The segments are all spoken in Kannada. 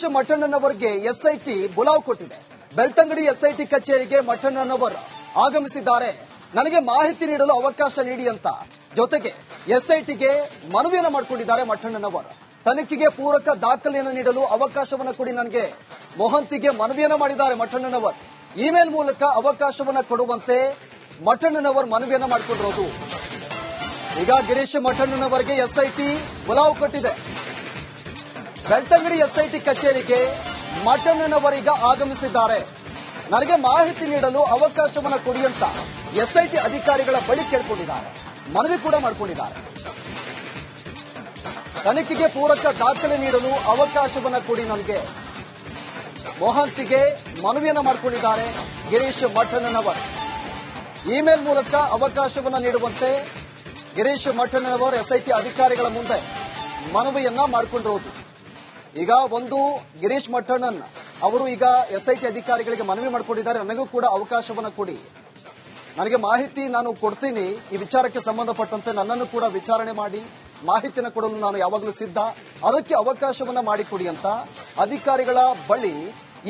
ಗಿರೀಶ್ ಮಠಣ್ಣನವರಿಗೆ ಎಸ್ಐಟಿ ಬುಲಾವ್ ಕೊಟ್ಟಿದೆ. ಬೆಳ್ತಂಗಡಿ ಎಸ್ಐಟಿ ಕಚೇರಿಗೆ ಮಠಣ್ಣನವರು ಆಗಮಿಸಿದ್ದಾರೆ. ನನಗೆ ಮಾಹಿತಿ ನೀಡಲು ಅವಕಾಶ ನೀಡಿ ಅಂತ ಜೊತೆಗೆ ಎಸ್ಐಟಿಗೆ ಮನವಿಯನ್ನು ಮಾಡಿಕೊಂಡಿದ್ದಾರೆ ಮಠಣ್ಣನವರು. ತನಿಖೆಗೆ ಪೂರಕ ದಾಖಲೆಯನ್ನು ನೀಡಲು ಅವಕಾಶವನ್ನು ಕೊಡಿ ನನಗೆ ಮೊಹಂತಿಗೆ ಮನವಿಯನ್ನು ಮಾಡಿದ್ದಾರೆ ಮಠಣ್ಣನವರು. ಇಮೇಲ್ ಮೂಲಕ ಅವಕಾಶವನ್ನು ಕೊಡುವಂತೆ ಮಠಣ್ಣನವರು ಮನವಿಯನ್ನು ಮಾಡಿಕೊಂಡಿರೋದು. ಈಗ ಗಿರೀಶ್ ಮಠಣ್ಣನವರಿಗೆ ಎಸ್ಐಟಿ ಬುಲಾವ್ ಕೊಟ್ಟಿದೆ. ಬೆಳ್ತಂಗಡಿ ಎಸ್ಐಟಿ ಕಚೇರಿಗೆ ಮಠಣ್ಣನವರೀಗ ಆಗಮಿಸಿದ್ದಾರೆ. ನನಗೆ ಮಾಹಿತಿ ನೀಡಲು ಅವಕಾಶವನ್ನು ಕೊಡಿ ಅಂತ ಎಸ್ಐಟಿ ಅಧಿಕಾರಿಗಳ ಬಳಿ ಕೇಳಿಕೊಂಡಿದ್ದಾರೆ. ಮನವಿ ಕೂಡ ಮಾಡಿಕೊಂಡಿದ್ದಾರೆ. ತನಿಖೆಗೆ ಪೂರಕ ದಾಖಲೆ ನೀಡಲು ಅವಕಾಶವನ್ನು ಕೊಡಿ ನನಗೆ ಮೊಹಂತಿಗೆ ಮನವಿಯನ್ನು ಮಾಡಿಕೊಂಡಿದ್ದಾರೆ ಗಿರೀಶ್ ಮಠಣ್ಣನವರು. ಇಮೇಲ್ ಮೂಲಕ ಅವಕಾಶವನ್ನು ನೀಡುವಂತೆ ಗಿರೀಶ್ ಮಠಣ್ಣನವರು ಎಸ್ಐಟಿ ಅಧಿಕಾರಿಗಳ ಮುಂದೆ ಮನವಿಯನ್ನ ಮಾಡಿಕೊಂಡಿರುವುದು. ಈಗ ಒಂದು ಗಿರೀಶ್ ಮಠಣ್ಣನ್ ಅವರು ಈಗ ಎಸ್ಐಟಿ ಅಧಿಕಾರಿಗಳಿಗೆ ಮನವಿ ಮಾಡಿಕೊಂಡಿದ್ದಾರೆ. ನನಗೂ ಕೂಡ ಅವಕಾಶವನ್ನು ಕೊಡಿ, ನನಗೆ ಮಾಹಿತಿ ನಾನು ಕೊಡ್ತೀನಿ, ಈ ವಿಚಾರಕ್ಕೆ ಸಂಬಂಧಪಟ್ಟಂತೆ ನನ್ನನ್ನು ಕೂಡ ವಿಚಾರಣೆ ಮಾಡಿ ಮಾಹಿತಿಯನ್ನು ಕೊಡಲು ನಾನು ಯಾವಾಗಲೂ ಸಿದ್ಧ, ಅದಕ್ಕೆ ಅವಕಾಶವನ್ನ ಮಾಡಿಕೊಡಿ ಅಂತ ಅಧಿಕಾರಿಗಳ ಬಳಿ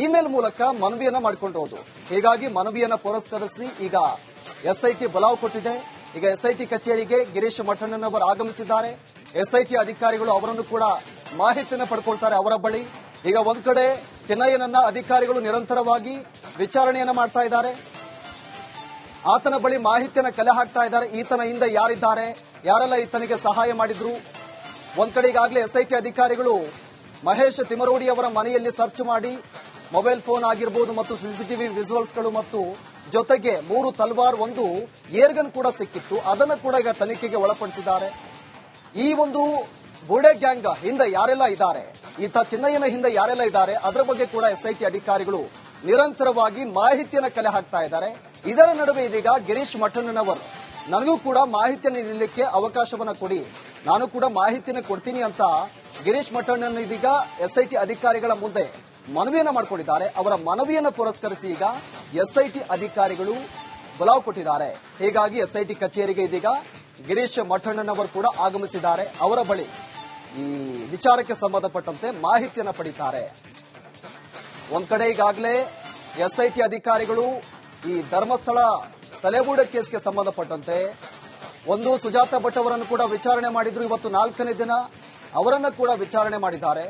ಇಮೇಲ್ ಮೂಲಕ ಮನವಿಯನ್ನ ಮಾಡಿಕೊಂಡಿರೋದು. ಹೀಗಾಗಿ ಮನವಿಯನ್ನ ಪುರಸ್ಕರಿಸಿ ಈಗ ಎಸ್ಐಟಿ ಬುಲಾವ್ ಕೊಟ್ಟಿದೆ. ಈಗ ಎಸ್ಐಟಿ ಕಚೇರಿಗೆ ಗಿರೀಶ್ ಮಠಣ್ಣನವರು ಆಗಮಿಸಿದ್ದಾರೆ. ಎಸ್ಐಟಿ ಅಧಿಕಾರಿಗಳು ಅವರನ್ನು ಕೂಡ ಮಾಹಿತಿಯನ್ನು ಪಡ್ಕೊಳ್ತಾರೆ ಅವರ ಬಳಿ. ಈಗ ಒಂದ್ ಕಡೆ ಚಿನ್ನಯ್ಯನನ್ನ ಅಧಿಕಾರಿಗಳು ನಿರಂತರವಾಗಿ ವಿಚಾರಣೆಯನ್ನ ಮಾಡ್ತಾ ಇದ್ದಾರೆ. ಆತನ ಬಳಿ ಮಾಹಿತಿಯನ್ನು ಕಲೆ ಹಾಕ್ತಾ ಇದ್ದಾರೆ. ಈತನ ಹಿಂದೆ ಯಾರಿದ್ದಾರೆ, ಯಾರೆಲ್ಲ ಈತನಿಗೆ ಸಹಾಯ ಮಾಡಿದ್ರು. ಒಂದ್ ಕಡೆ ಈಗಾಗಲೇ ಎಸ್ಐಟಿ ಅಧಿಕಾರಿಗಳು ಮಹೇಶ್ ತಿಮರೋಡಿ ಅವರ ಮನೆಯಲ್ಲಿ ಸರ್ಚ್ ಮಾಡಿ ಮೊಬೈಲ್ ಫೋನ್ ಆಗಿರಬಹುದು ಮತ್ತು ಸಿಸಿಟಿವಿ ವಿಜುವಲ್ಸ್ಗಳು ಮತ್ತು ಜೊತೆಗೆ 3 ತಲ್ವಾರ್, 1 ಏರ್ಗನ್ ಕೂಡ ಸಿಕ್ಕಿತ್ತು. ಅದನ್ನು ಕೂಡ ಈಗ ತನಿಖೆಗೆ ಒಳಪಡಿಸಿದ್ದಾರೆ. ಈ ಒಂದು ಗೋಡೆ ಗ್ಯಾಂಗ್ ಹಿಂದೆ ಯಾರೆಲ್ಲ ಇದ್ದಾರೆ, ಈತ ಚಿನ್ನಯ್ಯನ ಹಿಂದೆ ಯಾರೆಲ್ಲ ಇದ್ದಾರೆ, ಅದರ ಬಗ್ಗೆ ಕೂಡ ಎಸ್ಐಟಿ ಅಧಿಕಾರಿಗಳು ನಿರಂತರವಾಗಿ ಮಾಹಿತಿಯನ್ನು ಕಲೆ ಹಾಕ್ತಾ ಇದ್ದಾರೆ. ಇದರ ನಡುವೆ ಇದೀಗ ಗಿರೀಶ್ ಮಠಣ್ಣನವರು ನನಗೂ ಕೂಡ ಮಾಹಿತಿಯನ್ನು ನೀಡಲಿಕ್ಕೆ ಅವಕಾಶವನ್ನ ಕೊಡಿ, ನಾನು ಕೂಡ ಮಾಹಿತಿಯನ್ನು ಕೊಡ್ತೀನಿ ಅಂತ ಗಿರೀಶ್ ಮಠಣ್ಣನ್ ಇದೀಗ ಎಸ್ಐಟಿ ಅಧಿಕಾರಿಗಳ ಮುಂದೆ ಮನವಿಯನ್ನ ಮಾಡಿಕೊಂಡಿದ್ದಾರೆ. ಅವರ ಮನವಿಯನ್ನು ಪುರಸ್ಕರಿಸಿ ಈಗ ಎಸ್ಐಟಿ ಅಧಿಕಾರಿಗಳು ಬುಲಾವ್ ಕೊಟ್ಟಿದ್ದಾರೆ. ಹೀಗಾಗಿ ಎಸ್ಐಟಿ ಕಚೇರಿಗೆ ಇದೀಗ ಗಿರೀಶ್ ಮಠಣ್ಣನವರು ಕೂಡ ಆಗಮಿಸಿದ್ದಾರೆ. ಅವರ ಬಳಿ ಈ ವಿಚಾರಕ್ಕೆ ಸಂಬಂಧಪಟ್ಟಂತೆ ಮಾಹಿತಿಯನ್ನು ಪಡೆಯುತ್ತಾರೆ. ಒಂದ್ ಕಡೆ ಈಗಾಗಲೇ ಎಸ್ಐಟಿ ಅಧಿಕಾರಿಗಳು ಈ ಧರ್ಮಸ್ಥಳ ತಲೆಬೂಡೆ ಕೇಸ್ಗೆ ಸಂಬಂಧಪಟ್ಟಂತೆ ಒಂದು ಸುಜಾತ ಭಟ್ ಅವರನ್ನು ಕೂಡ ವಿಚಾರಣೆ ಮಾಡಿದ್ರು. ಇವತ್ತು 4ನೇ ದಿನ ಅವರನ್ನ ಕೂಡ ವಿಚಾರಣೆ ಮಾಡಿದ್ದಾರೆ.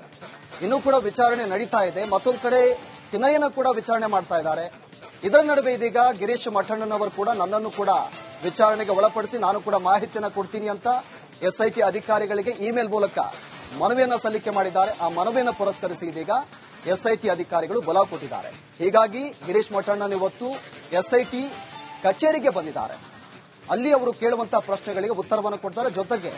ಇನ್ನೂ ಕೂಡ ವಿಚಾರಣೆ ನಡೀತಾ ಇದೆ. ಮತ್ತೊಂದು ಕಡೆ ಚಿನ್ನಯ್ಯನ ಕೂಡ ವಿಚಾರಣೆ ಮಾಡ್ತಾ ಇದ್ದಾರೆ. ಇದರ ನಡುವೆ ಇದೀಗ ಗಿರೀಶ್ ಮಠಣ್ಣನವರು ಕೂಡ ನನ್ನನ್ನು ಕೂಡ ವಿಚಾರಣೆಗೆ ಒಳಪಡಿಸಿ ನಾನು ಕೂಡ ಮಾಹಿತಿಯನ್ನು ಕೊಡ್ತೀನಿ ಅಂತ ಎಸ್ಐಟಿ ಅಧಿಕಾರಿಗಳಿಗೆ ಇಮೇಲ್ ಮೂಲಕ ಮನವಿಯನ್ನು ಸಲ್ಲಿಕೆ ಮಾಡಿದ್ದಾರೆ. ಆ ಮನವಿಯನ್ನು ಪುರಸ್ಕರಿಸಿ ಇದೀಗ ಎಸ್ಐಟಿ ಅಧಿಕಾರಿಗಳು ಬುಲಾವ್ ಕೊಟ್ಟಿದ್ದಾರೆ. ಹೀಗಾಗಿ ಗಿರೀಶ್ ಮಠಣ್ಣನ್ ಇವತ್ತು ಎಸ್ಐಟಿ ಕಚೇರಿಗೆ ಬಂದಿದ್ದಾರೆ. ಅಲ್ಲಿ ಅವರು ಕೇಳುವಂತಹ ಪ್ರಶ್ನೆಗಳಿಗೆ ಉತ್ತರವನ್ನು ಕೊಡ್ತಾರೆ. ಜೊತೆಗೆ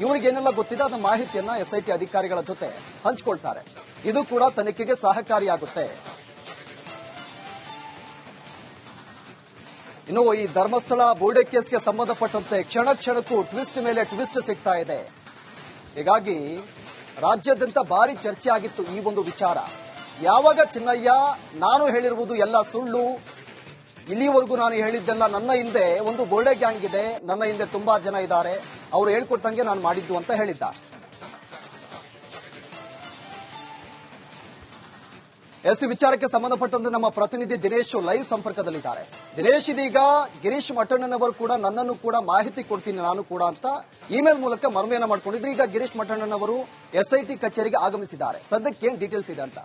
ಇವರಿಗೆ ಏನೆಲ್ಲ ಗೊತ್ತಿದೆ ಅದರ ಮಾಹಿತಿಯನ್ನ ಎಸ್ಐಟಿ ಅಧಿಕಾರಿಗಳ ಜೊತೆ ಹಂಚಿಕೊಳ್ತಾರೆ. ಇದು ಕೂಡ ತನಿಖೆಗೆ ಸಹಕಾರಿಯಾಗುತ್ತೆ. ಇನ್ನು ಈ ಧರ್ಮಸ್ಥಳ ಬೋರ್ಡೆ ಕೇಸ್ಗೆ ಸಂಬಂಧಪಟ್ಟಂತೆ ಕ್ಷಣ ಕ್ಷಣಕ್ಕೂ ಟ್ವಿಸ್ಟ್ ಮೇಲೆ ಟ್ವಿಸ್ಟ್ ಸಿಗ್ತಾ ಇದೆ. ಹೀಗಾಗಿ ರಾಜ್ಯಾದ್ಯಂತ ಭಾರಿ ಚರ್ಚೆ ಆಗಿತ್ತು ಈ ಒಂದು ವಿಚಾರ. ಯಾವಾಗ ಚಿನ್ನಯ್ಯ ನಾನು ಹೇಳಿರುವುದು ಎಲ್ಲ ಸುಳ್ಳು, ಇಲ್ಲಿವರೆಗೂ ನಾನು ಹೇಳಿದ್ದೆಲ್ಲ ನನ್ನ ಹಿಂದೆ ಒಂದು ಬೋರ್ಡೆ ಗ್ಯಾಂಗ್ ಇದೆ, ನನ್ನ ಹಿಂದೆ ತುಂಬಾ ಜನ ಇದ್ದಾರೆ, ಅವರು ಹೇಳ್ಕೊಟ್ಟಂಗೆ ನಾನು ಮಾಡಿದ್ದು ಅಂತ ಹೇಳಿದ್ದ. ಎಸ್ ವಿಚಾರಕ್ಕೆ ಸಂಬಂಧಪಟ್ಟಂತೆ ನಮ್ಮ ಪ್ರತಿನಿಧಿ ದಿನೇಶ್ ಲೈವ್ ಸಂಪರ್ಕದಲ್ಲಿದ್ದಾರೆ. ದಿನೇಶ್, ಇದೀಗ ಗಿರೀಶ್ ಮಠಣ್ಣನವರು ಕೂಡ ನನ್ನನ್ನು ಕೂಡ ಮಾಹಿತಿ ಕೊಡ್ತೀನಿ ನಾನು ಕೂಡ ಅಂತ ಇಮೇಲ್ ಮೂಲಕ ಮನವಿಯನ್ನು ಮಾಡಿಕೊಂಡಿದ್ರು. ಈಗ ಗಿರೀಶ್ ಮಠಣ್ಣನವರು ಎಸ್ಐಟಿ ಕಚೇರಿಗೆ ಆಗಮಿಸಿದ್ದಾರೆ. ಸದ್ಯಕ್ಕೆ ಏನ್ ಡೀಟೇಲ್ಸ್ ಇದೆ ಅಂತ?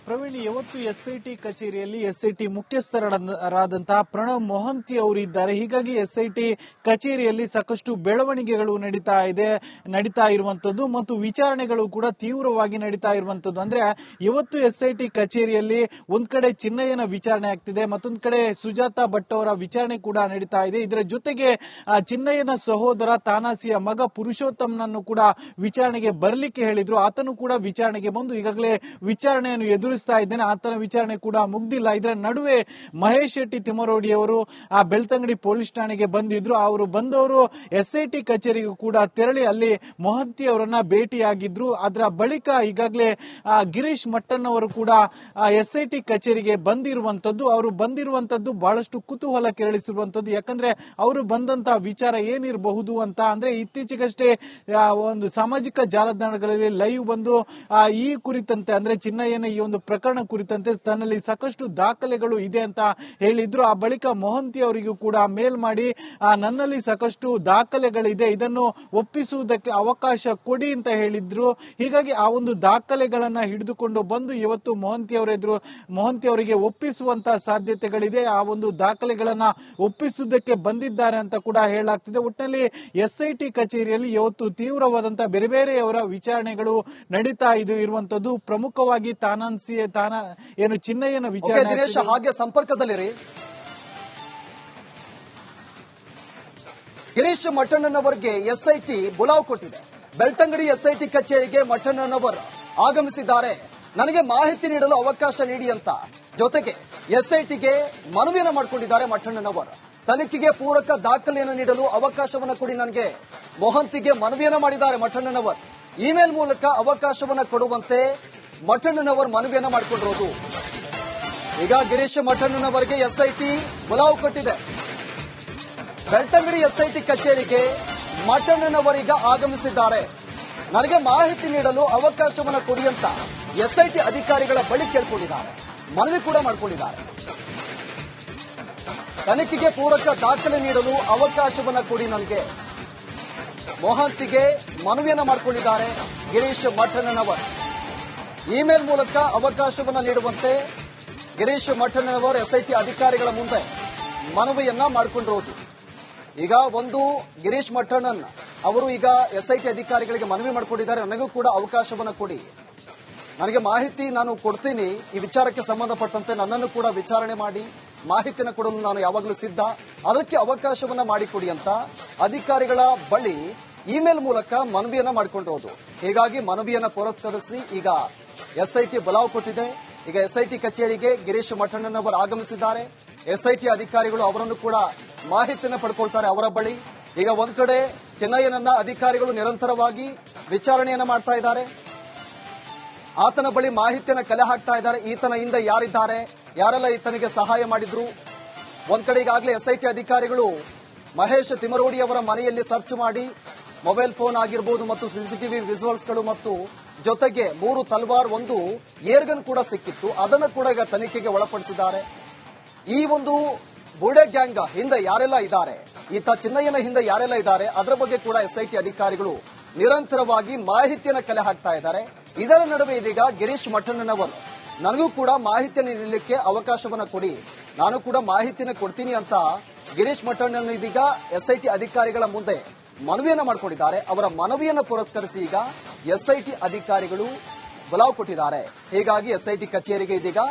ಪ್ರವೀಣ್, ಇವತ್ತು ಎಸ್ಐಟಿ ಕಚೇರಿಯಲ್ಲಿ ಎಸ್ಐಟಿ ಮುಖ್ಯಸ್ಥರಾದಂತಹ ಪ್ರಣವ್ ಮೊಹಂತಿ ಅವರು ಇದ್ದಾರೆ. ಹೀಗಾಗಿ ಎಸ್ಐಟಿ ಕಚೇರಿಯಲ್ಲಿ ಸಾಕಷ್ಟು ಬೆಳವಣಿಗೆಗಳು ನಡೀತಾ ಇರುವಂತದ್ದು ಮತ್ತು ವಿಚಾರಣೆಗಳು ಕೂಡ ತೀವ್ರವಾಗಿ ನಡೀತಾ ಇರುವಂತದ್ದು. ಅಂದ್ರೆ ಇವತ್ತು ಎಸ್ಐಟಿ ಕಚೇರಿಯಲ್ಲಿ ಒಂದ್ ಕಡೆ ಚಿನ್ನಯ್ಯನ ವಿಚಾರಣೆ ಆಗ್ತಿದೆ, ಮತ್ತೊಂದ್ ಕಡೆ ಸುಜಾತ ಭಟ್ ಅವರ ವಿಚಾರಣೆ ಕೂಡ ನಡೀತಾ ಇದೆ. ಇದರ ಜೊತೆಗೆ ಚಿನ್ನಯ್ಯನ ಸಹೋದರ ತಾನಾಸಿಯ ಮಗ ಪುರುಷೋತ್ತಮನನ್ನು ಕೂಡ ವಿಚಾರಣೆಗೆ ಬರಲಿಕ್ಕೆ ಹೇಳಿದ್ರು. ಆತನು ಕೂಡ ವಿಚಾರಣೆಗೆ ಬಂದು ಈಗಾಗಲೇ ವಿಚಾರಣೆಯನ್ನು ಎದುರಿಸ್ತಾ ಇದ್ದೇನೆ, ಆತನ ವಿಚಾರಣೆ ಕೂಡ ಮುಗ್ದಿಲ್ಲ. ಇದರ ನಡುವೆ ಮಹೇಶ್ ಶೆಟ್ಟಿ ತಿಮರೋಡಿ ಅವರು ಆ ಬೆಳ್ತಂಗಡಿ ಪೊಲೀಸ್ ಠಾಣೆಗೆ ಬಂದಿದ್ರು. ಅವರು ಬಂದವರು SIT ಕಚೇರಿಗೂ ಕೂಡ ತೆರಳಿ ಅಲ್ಲಿ ಮೊಹಂತಿ ಅವರನ್ನ ಭೇಟಿಯಾಗಿದ್ರು. ಅದರ ಬಳಿಕ ಈಗಾಗಲೇ ಗಿರೀಶ್ ಮಟ್ಟನ್ ಅವರು ಕೂಡ SIT ಕಚೇರಿಗೆ ಬಂದಿರುವಂತದ್ದು. ಅವರು ಬಂದಿರುವಂತದ್ದು ಬಹಳಷ್ಟು ಕುತೂಹಲ ಕೆರಳಿಸಿರುವಂತದ್ದು. ಯಾಕಂದ್ರೆ ಅವರು ಬಂದಂತ ವಿಚಾರ ಏನಿರಬಹುದು ಅಂತ ಅಂದ್ರೆ ಇತ್ತೀಚೆಗಷ್ಟೇ ಒಂದು ಸಾಮಾಜಿಕ ಜಾಲತಾಣಗಳಲ್ಲಿ ಲೈವ್ ಬಂದು ಈ ಕುರಿತಂತೆ ಅಂದ್ರೆ ಚಿನ್ನಯ್ಯನ ಈ ಒಂದು ಪ್ರಕರಣ ಕುರಿತಂತೆ ತನ್ನಲ್ಲಿ ಸಾಕಷ್ಟು ದಾಖಲೆಗಳು ಇದೆ ಅಂತ ಹೇಳಿದ್ರು. ಆ ಬಳಿಕ ಮೊಹಂತಿ ಅವರಿಗೂ ಕೂಡ ಮೇಲ್ ಮಾಡಿ ನನ್ನಲ್ಲಿ ಸಾಕಷ್ಟು ದಾಖಲೆಗಳಿದೆ, ಇದನ್ನು ಒಪ್ಪಿಸುವುದಕ್ಕೆ ಅವಕಾಶ ಕೊಡಿ ಅಂತ ಹೇಳಿದ್ರು. ಹೀಗಾಗಿ ಆ ಒಂದು ದಾಖಲೆಗಳನ್ನ ಹಿಡಿದುಕೊಂಡು ಬಂದು ಇವತ್ತು ಮೊಹಂತಿ ಅವರಿಗೆ ಒಪ್ಪಿಸುವಂತ ಸಾಧ್ಯತೆಗಳಿದೆ. ಆ ಒಂದು ದಾಖಲೆಗಳನ್ನ ಒಪ್ಪಿಸುವುದಕ್ಕೆ ಬಂದಿದ್ದಾರೆ ಅಂತ ಕೂಡ ಹೇಳಲಾಗ್ತಿದೆ. ಒಟ್ಟಿನಲ್ಲಿ SIT ಕಚೇರಿಯಲ್ಲಿ ಇವತ್ತು ತೀವ್ರವಾದಂತಹ ಬೇರೆ ಬೇರೆಯವರ ವಿಚಾರಣೆಗಳು ನಡೀತಾ ಇರುವಂತದ್ದು. ಪ್ರಮುಖವಾಗಿ ಏನು ಚಿನ್ನಯ್ಯನ ವಿಚಾರಣೆ. ದಿನೇಶ್ ಹಾಗೆ ಸಂಪರ್ಕದಲ್ಲಿರಿ. ಗಿರೀಶ್ ಮಠಣ್ಣನವರಿಗೆ SIT ಬುಲಾವ್ ಕೊಟ್ಟಿದೆ. ಬೆಳ್ತಂಗಡಿ SIT ಕಚೇರಿಗೆ ಮಠಣ್ಣನವರ್ ಆಗಮಿಸಿದ್ದಾರೆ. ನನಗೆ ಮಾಹಿತಿ ನೀಡಲು ಅವಕಾಶ ನೀಡಿ ಅಂತ ಜೊತೆಗೆ SITಗೆ ಮನವಿಯನ್ನು ಮಾಡಿಕೊಂಡಿದ್ದಾರೆ ಮಠಣ್ಣನವರ್. ತನಿಖೆಗೆ ಪೂರಕ ದಾಖಲೆಯನ್ನು ನೀಡಲು ಅವಕಾಶವನ್ನು ಕೊಡಿ ನನಗೆ ಮೊಹಂತಿಗೆ ಮನವಿಯನ್ನು ಮಾಡಿದ್ದಾರೆ ಮಠಣ್ಣನವರ್. ಇಮೇಲ್ ಮೂಲಕ ಅವಕಾಶವನ್ನು ಕೊಡುವಂತೆ ಮಠಣ್ಣನವರ್ ಮನವಿಯನ್ನು ಮಾಡಿಕೊಂಡಿರೋದು. ಈಗ ಗಿರೀಶ್ ಮಠಣ್ಣನವರಿಗೆ SIT ಬುಲಾವ್ ಕೊಟ್ಟಿದೆ. ಬೆಳ್ತಂಗಡಿ SIT ಕಚೇರಿಗೆ ಮಠಣ್ಣನವರೀಗ ಆಗಮಿಸಿದ್ದಾರೆ. ನನಗೆ ಮಾಹಿತಿ ನೀಡಲು ಅವಕಾಶವನ್ನು ಕೊಡಿ ಅಂತ SIT ಅಧಿಕಾರಿಗಳ ಬಳಿ ಕೇಳ್ಕೊಂಡಿದ್ದಾರೆ, ಮನವಿ ಕೂಡ ಮಾಡಿಕೊಂಡಿದ್ದಾರೆ. ತನಿಖೆಗೆ ಪೂರಕ ದಾಖಲೆ ನೀಡಲು ಅವಕಾಶವನ್ನು ಕೊಡಿ ನನಗೆ ಮೊಹಂತಿಗೆ ಮನವಿಯನ್ನು ಮಾಡಿಕೊಂಡಿದ್ದಾರೆ ಗಿರೀಶ್ ಮಠಣ್ಣನವರ್. ಇಮೇಲ್ ಮೂಲಕ ಅವಕಾಶವನ್ನು ನೀಡುವಂತೆ ಗಿರೀಶ್ ಮಠಣ್ಣನವರ್ SIT ಅಧಿಕಾರಿಗಳ ಮುಂದೆ ಮನವಿಯನ್ನ ಮಾಡಿಕೊಂಡಿರೋದು. ಈಗ ಒಂದು ಗಿರೀಶ್ ಮಠಣ್ಣನ್ ಅವರು ಈಗ SIT ಅಧಿಕಾರಿಗಳಿಗೆ ಮನವಿ ಮಾಡಿಕೊಂಡಿದ್ದಾರೆ, ನನಗೂ ಕೂಡ ಅವಕಾಶವನ್ನು ಕೊಡಿ, ನನಗೆ ಮಾಹಿತಿ ನಾನು ಕೊಡ್ತೀನಿ, ಈ ವಿಚಾರಕ್ಕೆ ಸಂಬಂಧಪಟ್ಟಂತೆ ನನ್ನನ್ನು ಕೂಡ ವಿಚಾರಣೆ ಮಾಡಿ ಮಾಹಿತಿಯನ್ನು ಕೊಡಲು ನಾನು ಯಾವಾಗಲೂ ಸಿದ್ಧ, ಅದಕ್ಕೆ ಅವಕಾಶವನ್ನ ಮಾಡಿಕೊಡಿ ಅಂತ ಅಧಿಕಾರಿಗಳ ಬಳಿ ಇಮೇಲ್ ಮೂಲಕ ಮನವಿಯನ್ನ ಮಾಡಿಕೊಂಡಿರೋದು. ಹೀಗಾಗಿ ಮನವಿಯನ್ನ ಪುರಸ್ಕರಿಸಿ ಈಗ SIT ಬುಲಾವ್ ಕೊಟ್ಟಿದೆ. ಈಗ SIT ಕಚೇರಿಗೆ ಗಿರೀಶ್ ಮಠಣ್ಣನವರು ಆಗಮಿಸಿದ್ದಾರೆ. SIT ಅಧಿಕಾರಿಗಳು ಅವರನ್ನು ಕೂಡ ಮಾಹಿತಿಯನ್ನು ಪಡ್ಕೊಳ್ತಾರೆ ಅವರ ಬಳಿ. ಈಗ ಒಂದ್ ಕಡೆ ಚಿನ್ನಯ್ಯನನ್ನ ಅಧಿಕಾರಿಗಳು ನಿರಂತರವಾಗಿ ವಿಚಾರಣೆಯನ್ನ ಮಾಡ್ತಾ ಇದ್ದಾರೆ, ಆತನ ಬಳಿ ಮಾಹಿತಿಯನ್ನು ಕಲೆ ಹಾಕ್ತಾ ಇದ್ದಾರೆ. ಈತನ ಹಿಂದೆ ಯಾರಿದ್ದಾರೆ, ಯಾರೆಲ್ಲ ಈತನಿಗೆ ಸಹಾಯ ಮಾಡಿದ್ರು. ಒಂದ್ ಕಡೆ ಈಗಾಗಲೇ SIT ಅಧಿಕಾರಿಗಳು ಮಹೇಶ್ ತಿಮರೋಡಿ ಅವರ ಮನೆಯಲ್ಲಿ ಸರ್ಚ್ ಮಾಡಿ ಮೊಬೈಲ್ ಫೋನ್ ಆಗಿರಬಹುದು ಮತ್ತು CCTV ವಿಜುವಲ್ಸ್ಗಳು ಮತ್ತು ಜೊತೆಗೆ 3 ತಲ್ವಾರ್, 1 ಏರ್ಗನ್ ಕೂಡ ಸಿಕ್ಕಿತ್ತು. ಅದನ್ನು ಕೂಡ ಈಗ ತನಿಖೆಗೆ ಒಳಪಡಿಸಿದ್ದಾರೆ. ಈ ಒಂದು ಬೂಡೆ ಗ್ಯಾಂಗ್ ಹಿಂದೆ ಯಾರೆಲ್ಲ ಇದ್ದಾರೆ, ಈತ ಚಿನ್ನಯ್ಯನ ಹಿಂದೆ ಯಾರೆಲ್ಲ ಇದ್ದಾರೆ, ಅದರ ಬಗ್ಗೆ ಕೂಡ SIT ಅಧಿಕಾರಿಗಳು ನಿರಂತರವಾಗಿ ಮಾಹಿತಿಯನ್ನು ಕಲೆ ಹಾಕ್ತಾ ಇದ್ದಾರೆ. ಇದರ ನಡುವೆ ಇದೀಗ ಗಿರೀಶ್ ಮಠಣ್ಣನವರು ನನಗೂ ಕೂಡ ಮಾಹಿತಿಯನ್ನು ನೀಡಲಿಕ್ಕೆ ಅವಕಾಶವನ್ನು ಕೊಡಿ, ನಾನು ಕೂಡ ಮಾಹಿತಿಯನ್ನು ಕೊಡ್ತೀನಿ ಅಂತ ಗಿರೀಶ್ ಮಠಣ್ಣನ್ ಇದೀಗ SIT ಅಧಿಕಾರಿಗಳ ಮುಂದೆ ಮನವಿಯನ್ನು ಮಾಡಿಕೊಂಡಿದ್ದಾರೆ. ಅವರ ಮನವಿಯನ್ನು ಪುರಸ್ಕರಿಸಿ ಈಗ SIT ಅಧಿಕಾರಿಗಳು ಬುಲಾವ್ ಕೊಟ್ಟಿದ್ದಾರೆ. ಹೀಗಾಗಿ SIT ಕಚೇರಿಗೆ ಇದೀಗ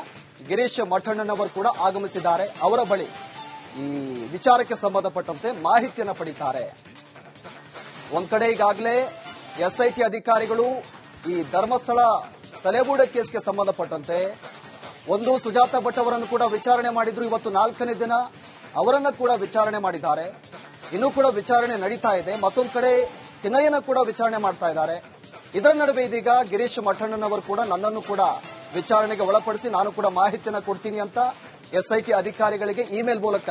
ಗಿರೀಶ್ ಮಠಣ್ಣನವರು ಕೂಡ ಆಗಮಿಸಿದ್ದಾರೆ. ಅವರ ಬಳಿ ಈ ವಿಚಾರಕ್ಕೆ ಸಂಬಂಧಪಟ್ಟಂತೆ ಮಾಹಿತಿಯನ್ನು ಪಡಿತಾರೆ. ಒಂದ್ ಕಡೆ ಈಗಾಗಲೇ SIT ಅಧಿಕಾರಿಗಳು ಈ ಧರ್ಮಸ್ಥಳ ತಲೆಬೂಡೆ ಕೇಸ್ಗೆ ಸಂಬಂಧಪಟ್ಟಂತೆ ಒಂದು ಸುಜಾತ ಭಟ್ ಅವರನ್ನು ಕೂಡ ವಿಚಾರಣೆ ಮಾಡಿದ್ರು. ಇವತ್ತು 4ನೇ ದಿನ ಅವರನ್ನ ಕೂಡ ವಿಚಾರಣೆ ಮಾಡಿದ್ದಾರೆ. ಇನ್ನೂ ಕೂಡ ವಿಚಾರಣೆ ನಡೀತಾ ಇದೆ. ಮತ್ತೊಂದು ಕಡೆ ಚಿನ್ನಯ್ಯನ ಕೂಡ ವಿಚಾರಣೆ ಮಾಡ್ತಾ ಇದ್ದಾರೆ. ಇದರ ನಡುವೆ ಇದೀಗ ಗಿರೀಶ್ ಮಠಣ್ಣನವರು ಕೂಡ ನನ್ನನ್ನು ಕೂಡ ವಿಚಾರಣೆಗೆ ಒಳಪಡಿಸಿ ನಾನು ಕೂಡ ಮಾಹಿತಿಯನ್ನು ಕೊಡ್ತೀನಿ ಅಂತ SIT ಅಧಿಕಾರಿಗಳಿಗೆ ಇಮೇಲ್ ಮೂಲಕ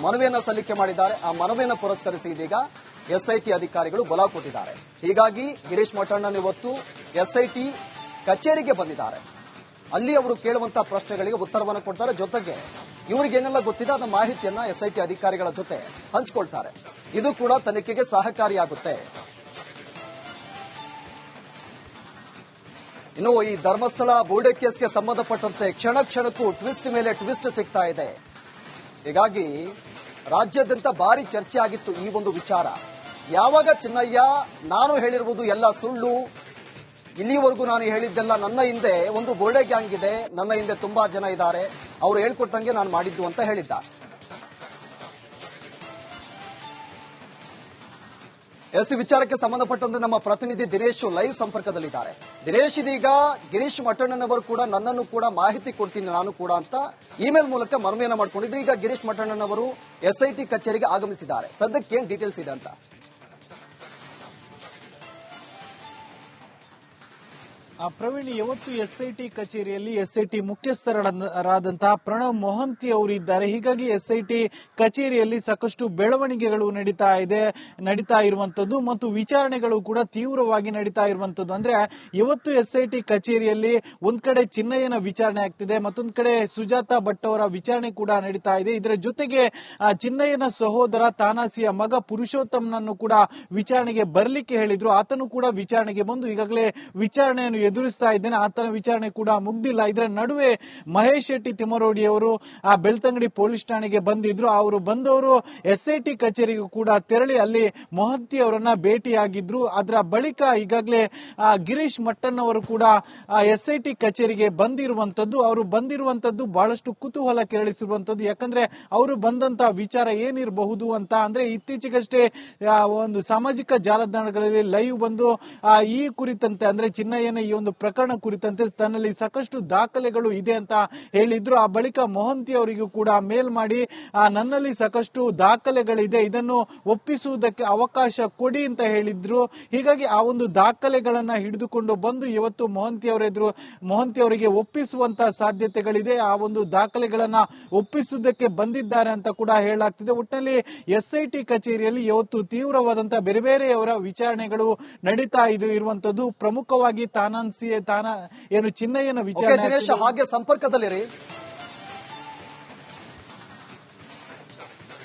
ಮನವಿಯನ್ನು ಸಲ್ಲಿಕೆ ಮಾಡಿದ್ದಾರೆ. ಆ ಮನವಿಯನ್ನು ಪುರಸ್ಕರಿಸಿ ಇದೀಗ SIT ಅಧಿಕಾರಿಗಳು ಬುಲಾವ್ ಕೊಟ್ಟಿದ್ದಾರೆ. ಹೀಗಾಗಿ ಗಿರೀಶ್ ಮಠಣ್ಣನ್ ಇವತ್ತು SIT ಕಚೇರಿಗೆ ಬಂದಿದ್ದಾರೆ. ಅಲ್ಲಿ ಅವರು ಕೇಳುವಂತಹ ಪ್ರಶ್ನೆಗಳಿಗೆ ಉತ್ತರವನ್ನು ಕೊಡ್ತಾರೆ. ಜೊತೆಗೆ ಇವರಿಗೆ ಏನೆಲ್ಲ ಗೊತ್ತಿದೆ ಅದರ ಮಾಹಿತಿಯನ್ನ SIT ಅಧಿಕಾರಿಗಳ ಜೊತೆ ಹಂಚಿಕೊಳ್ತಾರೆ. ಇದು ಕೂಡ ತನಿಖೆಗೆ ಸಹಕಾರಿಯಾಗುತ್ತೆ. ಇನ್ನು ಈ ಧರ್ಮಸ್ಥಳ ಬೋರ್ಡೆ ಕೇಸ್ಗೆ ಸಂಬಂಧಪಟ್ಟಂತೆ ಕ್ಷಣ ಕ್ಷಣಕ್ಕೂ ಟ್ವಿಸ್ಟ್ ಮೇಲೆ ಟ್ವಿಸ್ಟ್ ಸಿಗ್ತಾ ಇದೆ. ಹೀಗಾಗಿ ರಾಜ್ಯಾದ್ಯಂತ ಭಾರಿ ಚರ್ಚೆ ಆಗಿತ್ತು ಈ ಒಂದು ವಿಚಾರ. ಯಾವಾಗ ಚಿನ್ನಯ್ಯ ನಾನು ಹೇಳಿರುವುದು ಎಲ್ಲ ಸುಳ್ಳು, ಇಲ್ಲಿವರೆಗೂ ನಾನು ಹೇಳಿದ್ದೆಲ್ಲ ನನ್ನ ಹಿಂದೆ ಒಂದು ಬೋರ್ಡೆ ಗ್ಯಾಂಗ್ ಇದೆ, ನನ್ನ ಹಿಂದೆ ತುಂಬಾ ಜನ ಇದ್ದಾರೆ, ಅವರು ಹೇಳ್ಕೊಟ್ಟಂಗೆ ನಾನು ಮಾಡಿದ್ದು ಅಂತ ಹೇಳಿದ್ದ. ಎಸ್ ವಿಚಾರಕ್ಕೆ ಸಂಬಂಧಪಟ್ಟಂತೆ ನಮ್ಮ ಪ್ರತಿನಿಧಿ ದಿನೇಶ್ ಲೈವ್ ಸಂಪರ್ಕದಲ್ಲಿದ್ದಾರೆ. ದಿನೇಶ್, ಇದೀಗ ಗಿರೀಶ್ ಮಠಣ್ಣನವರು ಕೂಡ ನನ್ನನ್ನು ಕೂಡ ಮಾಹಿತಿ ಕೊಡ್ತೀನಿ ನಾನು ಕೂಡ ಅಂತ ಇಮೇಲ್ ಮೂಲಕ ಮನವಿಯನ್ನ ಮಾಡಿಕೊಂಡಿದ್ರು. ಈಗ ಗಿರೀಶ್ ಮಠಣ್ಣನವರು ಎಸ್ಐಟಿ ಕಚೇರಿಗೆ ಆಗಮಿಸಿದ್ದಾರೆ. ಸದ್ಯಕ್ಕೆ ಏನ್ ಡೀಟೇಲ್ಸ್ ಇದೆ ಅಂತ? ಪ್ರವೀಣ್, ಇವತ್ತು ಎಸ್ಐಟಿ ಕಚೇರಿಯಲ್ಲಿ ಎಸ್ಐಟಿ ಮುಖ್ಯಸ್ಥರಾದಂತಹ ಪ್ರಣವ್ ಮೊಹಂತಿ ಅವರು ಇದ್ದಾರೆ. ಹೀಗಾಗಿ ಎಸ್ಐಟಿ ಕಚೇರಿಯಲ್ಲಿ ಸಾಕಷ್ಟು ಬೆಳವಣಿಗೆಗಳು ನಡೀತಾ ಇರುವಂತದ್ದು ಮತ್ತು ವಿಚಾರಣೆಗಳು ಕೂಡ ತೀವ್ರವಾಗಿ ನಡೀತಾ ಇರುವಂತದ್ದು. ಅಂದ್ರೆ ಇವತ್ತು ಎಸ್ಐಟಿ ಕಚೇರಿಯಲ್ಲಿ ಒಂದ್ ಕಡೆ ಚಿನ್ನಯ್ಯನ ವಿಚಾರಣೆ ಆಗ್ತಿದೆ, ಮತ್ತೊಂದ್ ಕಡೆ ಸುಜಾತಾ ಭಟ್ ಅವರ ವಿಚಾರಣೆ ಕೂಡ ನಡೀತಾ ಇದೆ. ಇದರ ಜೊತೆಗೆ ಚಿನ್ನಯ್ಯನ ಸಹೋದರ ತಾನಾಸಿಯ ಮಗ ಪುರುಷೋತ್ತಮನನ್ನು ಕೂಡ ವಿಚಾರಣೆಗೆ ಬರ್ಲಿಕ್ಕೆ ಹೇಳಿದ್ರು. ಆತನು ಕೂಡ ವಿಚಾರಣೆಗೆ ಬಂದು ಈಗಾಗಲೇ ವಿಚಾರಣೆಯನ್ನು ಎದುರಿಸ್ತಾ ಇದ್ದೇನೆ. ಆತನ ವಿಚಾರಣೆ ಕೂಡ ಮುಗ್ದಿಲ್ಲ. ಇದರ ನಡುವೆ ಮಹೇಶ್ ಶೆಟ್ಟಿ ತಿಮ್ಮರೋಡಿ ಅವರು ಬೆಳ್ತಂಗಡಿ ಪೊಲೀಸ್ ಠಾಣೆಗೆ ಬಂದಿದ್ರು. ಅವರು ಬಂದವರು ಎಸ್ಐಟಿ ಕಚೇರಿಗೂ ಕೂಡ ತೆರಳಿ ಅಲ್ಲಿ ಮೊಹಂತಿ ಅವರನ್ನ ಭೇಟಿಯಾಗಿದ್ರು. ಅದರ ಬಳಿಕ ಈಗಾಗಲೇ ಗಿರೀಶ್ ಮಟ್ಟಣ್ಣವರು ಕೂಡ ಎಸ್ಐಟಿ ಕಚೇರಿಗೆ ಬಂದಿರುವಂತದ್ದು. ಅವರು ಬಂದಿರುವಂತದ್ದು ಬಹಳಷ್ಟು ಕುತೂಹಲ ಕೆರಳಿಸಿರುವಂತದ್ದು. ಯಾಕಂದ್ರೆ ಅವರು ಬಂದಂತ ವಿಚಾರ ಏನಿರಬಹುದು ಅಂತ ಅಂದ್ರೆ ಇತ್ತೀಚೆಗಷ್ಟೇ ಒಂದು ಸಾಮಾಜಿಕ ಜಾಲತಾಣಗಳಲ್ಲಿ ಲೈವ್ ಬಂದು ಈ ಕುರಿತಂತೆ ಅಂದ್ರೆ ಚಿನ್ನಯ್ಯನ ಈ ಒಂದು ಪ್ರಕರಣ ಕುರಿತಂತೆ ತನ್ನಲ್ಲಿ ಸಾಕಷ್ಟು ದಾಖಲೆಗಳು ಇದೆ ಅಂತ ಹೇಳಿದ್ರು. ಆ ಬಳಿಕ ಮೊಹಂತಿ ಅವರಿಗೂ ಕೂಡ ಮೇಲ್ ಮಾಡಿ ನನ್ನಲ್ಲಿ ಸಾಕಷ್ಟು ದಾಖಲೆಗಳಿದೆ, ಇದನ್ನು ಒಪ್ಪಿಸುವುದಕ್ಕೆ ಅವಕಾಶ ಕೊಡಿ ಅಂತ ಹೇಳಿದ್ರು. ಹೀಗಾಗಿ ಆ ಒಂದು ದಾಖಲೆಗಳನ್ನ ಹಿಡಿದುಕೊಂಡು ಬಂದು ಇವತ್ತು ಮೊಹಂತಿ ಅವರಿಗೆ ಒಪ್ಪಿಸುವಂತ ಸಾಧ್ಯತೆಗಳಿದೆ. ಆ ಒಂದು ದಾಖಲೆಗಳನ್ನ ಒಪ್ಪಿಸುವುದಕ್ಕೆ ಬಂದಿದ್ದಾರೆ ಅಂತ ಕೂಡ ಹೇಳಲಾಗ್ತಿದೆ. ಒಟ್ಟಿನಲ್ಲಿ ಎಸ್ಐಟಿ ಕಚೇರಿಯಲ್ಲಿ ಇವತ್ತು ತೀವ್ರವಾದಂತಹ ಬೇರೆ ಬೇರೆಯವರ ವಿಚಾರಣೆಗಳು ನಡೀತಾ ಇರುವಂತದ್ದು. ಪ್ರಮುಖವಾಗಿ ಏನು ಚಿನ್ನಯ್ಯನ ವಿಚಾರಣೆ. ಹಾಗೆ ಸಂಪರ್ಕದಲ್ಲಿರಿ.